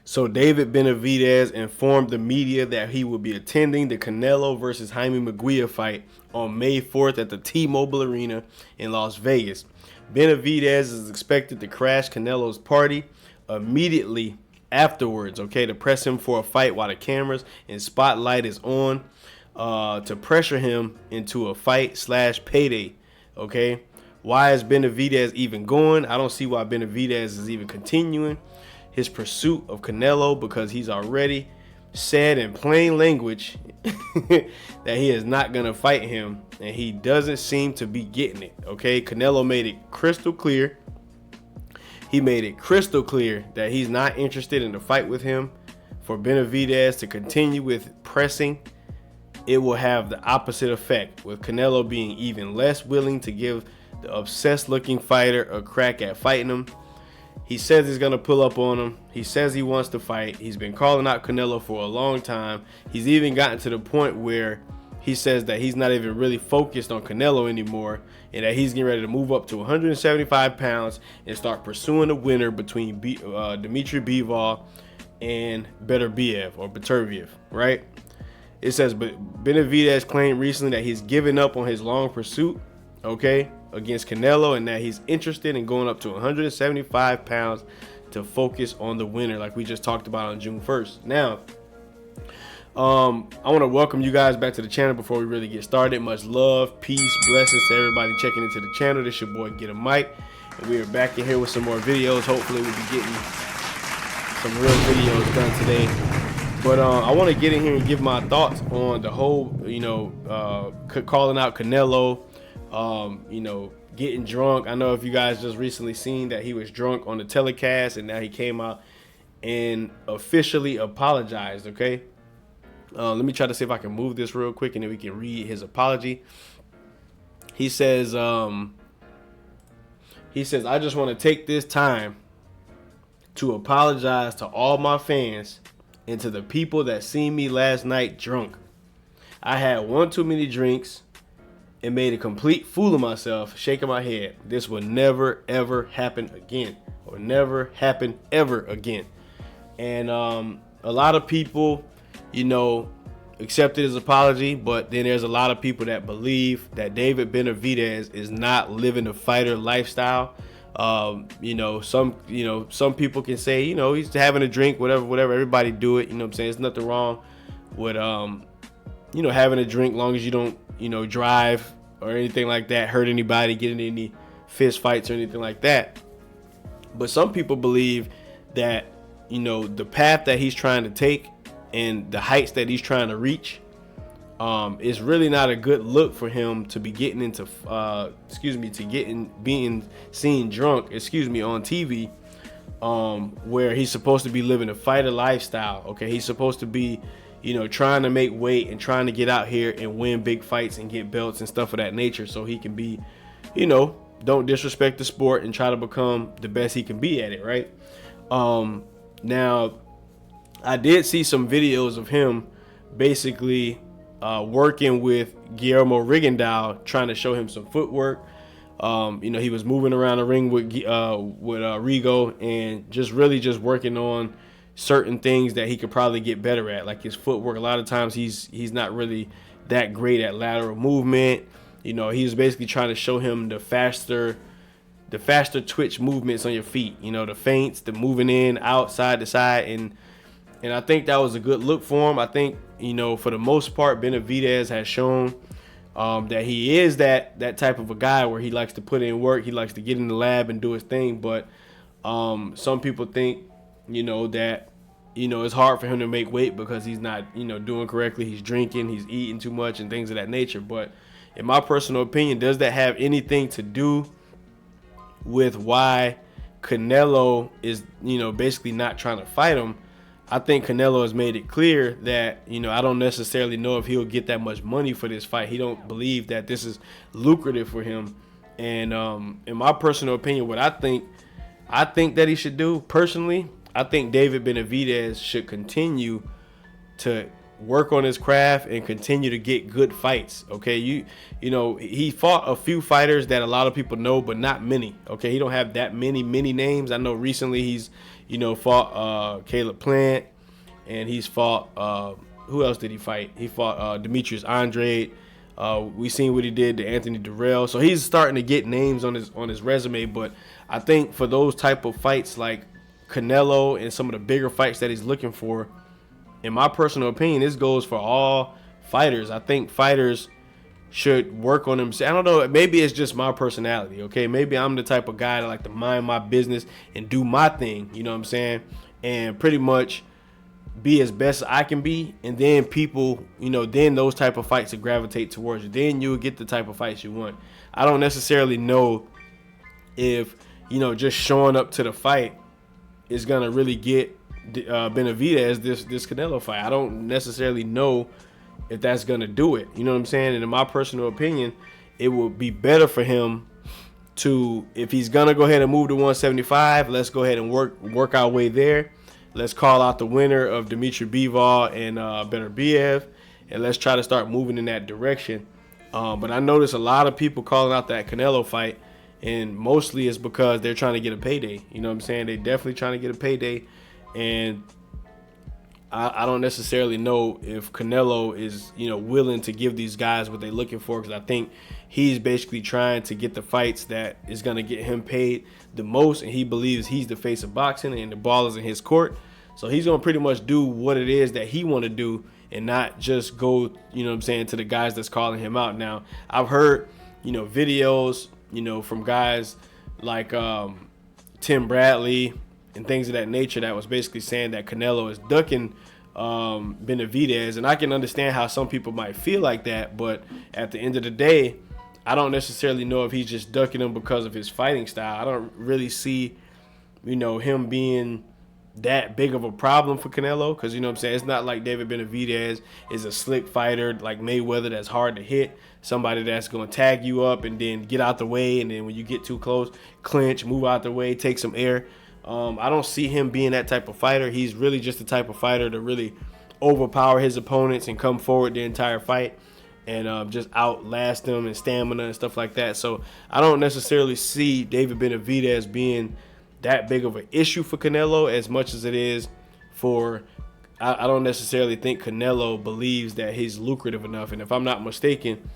So David Benavidez informed the media that he will be attending the Canelo versus Jaime Munguia fight on May 4th at the T-Mobile Arena in Las Vegas. Benavidez is expected to crash Canelo's party immediately afterwards, okay, to press him for a fight while the cameras and spotlight is on, to pressure him into a fight / payday, okay. Why is Benavidez even going? I don't see why Benavidez is even continuing his pursuit of Canelo, because he's already said in plain language that he is not going to fight him, and he doesn't seem to be getting it, okay? Canelo made it crystal clear. He made it crystal clear that he's not interested in a fight with him. For Benavidez to continue with pressing, it will have the opposite effect, with Canelo being even less willing to give the obsessed-looking fighter a crack at fighting him. He says he's going to pull up on him. He says he wants to fight. He's been calling out Canelo for a long time. He's even gotten to the point where he says that he's not even really focused on Canelo anymore, and that he's getting ready to move up to 175 pounds and start pursuing a winner between Dmitry Bivol and Beterbiev, right? It says, but Benavidez claimed recently that he's given up on his long pursuit, okay, against Canelo, and that he's interested in going up to 175 pounds to focus on the winner, like we just talked about on June 1st. Now, I want to welcome you guys back to the channel before we really get started. Much love, peace, blessings to everybody checking into the channel. This your boy Get a Mic, and we are back in here with some more videos. Hopefully we'll be getting some real videos done today. But I want to get in here and give my thoughts on the whole, calling out Canelo, getting drunk. I know if you guys just recently seen that he was drunk on the telecast, and now he came out and officially apologized, okay? Let me try to see if I can move this real quick and then we can read his apology. He says, I just want to take this time to apologize to all my fans and to the people that seen me last night drunk. I had one too many drinks and made a complete fool of myself, shaking my head. This will never, ever happen again, or never happen ever again. And a lot of people, accepted his apology, but then there's a lot of people that believe that David Benavidez is not living the fighter lifestyle. Some people can say, he's having a drink, whatever. Everybody do it. You know what I'm saying? There's nothing wrong with, having a drink, long as you don't, drive or anything like that, hurt anybody, get in any fist fights or anything like that. But some people believe that, the path that he's trying to take and the heights that he's trying to reach, is really not a good look for him to be getting into, being seen drunk, on TV, where he's supposed to be living a fighter lifestyle. Okay, he's supposed to be, trying to make weight and trying to get out here and win big fights and get belts and stuff of that nature, so he can be, don't disrespect the sport and try to become the best he can be at it, right? Now, I did see some videos of him basically working with Guillermo Rigondeaux, trying to show him some footwork. He was moving around the ring with Rigo and just working on certain things that he could probably get better at, like his footwork. A lot of times he's not really that great at lateral movement. He was basically trying to show him the faster twitch movements on your feet, the feints, the moving in, out, side to side, and I think that was a good look for him. I think, for the most part, Benavidez has shown that he is that type of a guy where he likes to put in work, he likes to get in the lab and do his thing, but some people think, that, it's hard for him to make weight because he's not, doing correctly, he's drinking, he's eating too much and things of that nature. But in my personal opinion, does that have anything to do with why Canelo is, basically not trying to fight him? I think Canelo has made it clear that, I don't necessarily know if he'll get that much money for this fight. He don't believe that this is lucrative for him. And in my personal opinion, what I think that he should do personally, I think David Benavidez should continue to work on his craft and continue to get good fights. Okay, you know, he fought a few fighters that a lot of people know, but not many. Okay, he don't have that many names. I know recently he's, you know, fought Caleb Plant, and he's fought who else did he fight? He fought Demetrius Andrade. We seen what he did to Anthony Durrell. So he's starting to get names on his resume. But I think for those type of fights like Canelo and some of the bigger fights that he's looking for, in my personal opinion, this goes for all fighters. I think fighters should work on themselves. I don't know. Maybe it's just my personality. Okay, maybe I'm the type of guy that like to mind my business and do my thing. You know what I'm saying? And pretty much be as best as I can be, and then people, you know, then those type of fights will gravitate towards you. Then you'll get the type of fights you want. I don't necessarily know if, you know, just showing up to the fight is gonna really get Benavidez this Canelo fight. I don't necessarily know if that's gonna do it. You know what I'm saying? And in my personal opinion, it would be better for him to, if he's gonna go ahead and move to 175, let's go ahead and work our way there. Let's call out the winner of Dimitri Bivol and Benavidez, and let's try to start moving in that direction. But I notice a lot of people calling out that Canelo fight, and mostly it's because they're trying to get a payday. You know what I'm saying? They're definitely trying to get a payday, and I don't necessarily know if Canelo is, you know, willing to give these guys what they're looking for, because I think he's basically trying to get the fights that is going to get him paid the most, and he believes he's the face of boxing and the ball is in his court. So he's going to pretty much do what it is that he want to do and not just go, you know what I'm saying, to the guys that's calling him out. Now, I've heard, you know, videos, you know, from guys like Tim Bradley and things of that nature that was basically saying that Canelo is ducking Benavidez, and I can understand how some people might feel like that, but at the end of the day, I don't necessarily know if he's just ducking him because of his fighting style. I don't really see, you know, him being that big of a problem for Canelo, because, you know what I'm saying, it's not like David Benavidez is a slick fighter like Mayweather that's hard to hit, somebody that's going to tag you up and then get out the way, and then when you get too close, clinch, move out the way, take some air. I don't see him being that type of fighter. He's really just the type of fighter to really overpower his opponents and come forward the entire fight and just outlast them and stamina and stuff like that. So I don't necessarily see David Benavidez being that big of an issue for Canelo as much as it is for, I don't necessarily think Canelo believes that he's lucrative enough. And if I'm not mistaken,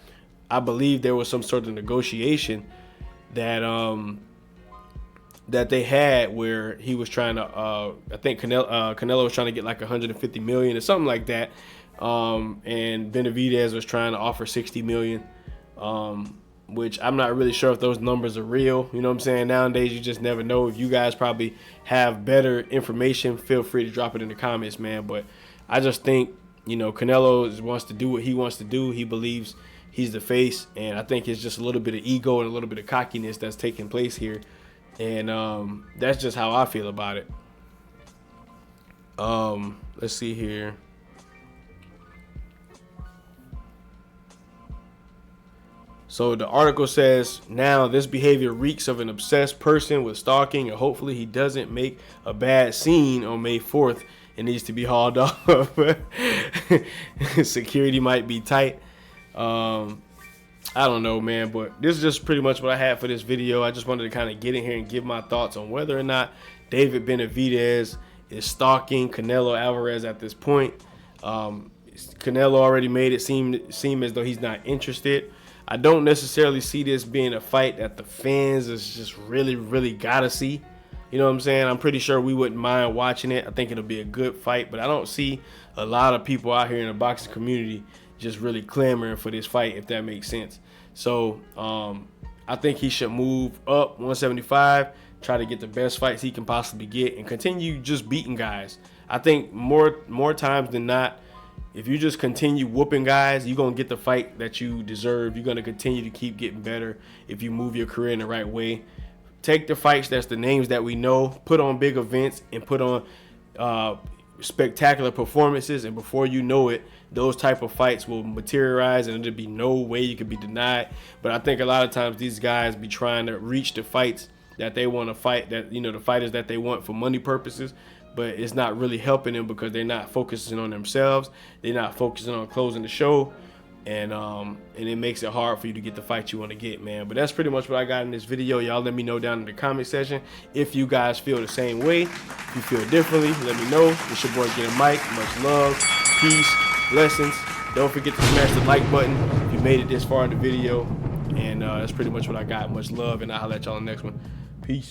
I believe there was some sort of negotiation that that they had where he was trying to, I think Canelo was trying to get like 150 million or something like that, and Benavidez was trying to offer 60 million, which I'm not really sure if those numbers are real. You know what I'm saying? Nowadays, you just never know. If you guys probably have better information, feel free to drop it in the comments, man. But I just think, you know, Canelo wants to do what he wants to do. He believes he's the face, and I think it's just a little bit of ego and a little bit of cockiness that's taking place here. And that's just how I feel about it. Let's see here. So the article says, now this behavior reeks of an obsessed person with stalking, and hopefully he doesn't make a bad scene on May 4th. It needs to be hauled off. Security might be tight. I don't know, man, but this is just pretty much what I had for this video. I just wanted to kind of get in here and give my thoughts on whether or not David Benavidez is stalking Canelo Alvarez at this point. Canelo already made it seem as though he's not interested. I don't necessarily see this being a fight that the fans is just really gotta see. You know what I'm saying? I'm pretty sure we wouldn't mind watching it. I think it'll be a good fight, but I don't see a lot of people out here in the boxing community just really clamoring for this fight, if that makes sense. So I think he should move up 175, try to get the best fights he can possibly get, and continue just beating guys. I think more times than not, if you just continue whooping guys, you're going to get the fight that you deserve. You're going to continue to keep getting better if you move your career in the right way. Take the fights that's the names that we know, put on big events, and put on spectacular performances, and before you know it, those type of fights will materialize and there'll be no way you could be denied. But I think a lot of times these guys be trying to reach the fights that they want to fight, that the fighters that they want for money purposes, but it's not really helping them because they're not focusing on themselves. They're not focusing on closing the show, and it makes it hard for you to get the fight you want to get, man. But that's pretty much what I got in this video. Y'all let me know down in the comment section if you guys feel the same way. If you feel differently, let me know. It's your boy Getting Mike. Much love, peace, blessings. Don't forget to smash the like button if you made it this far in the video. And that's pretty much what I got. Much love, and I'll holler at y'all on the next one. Peace.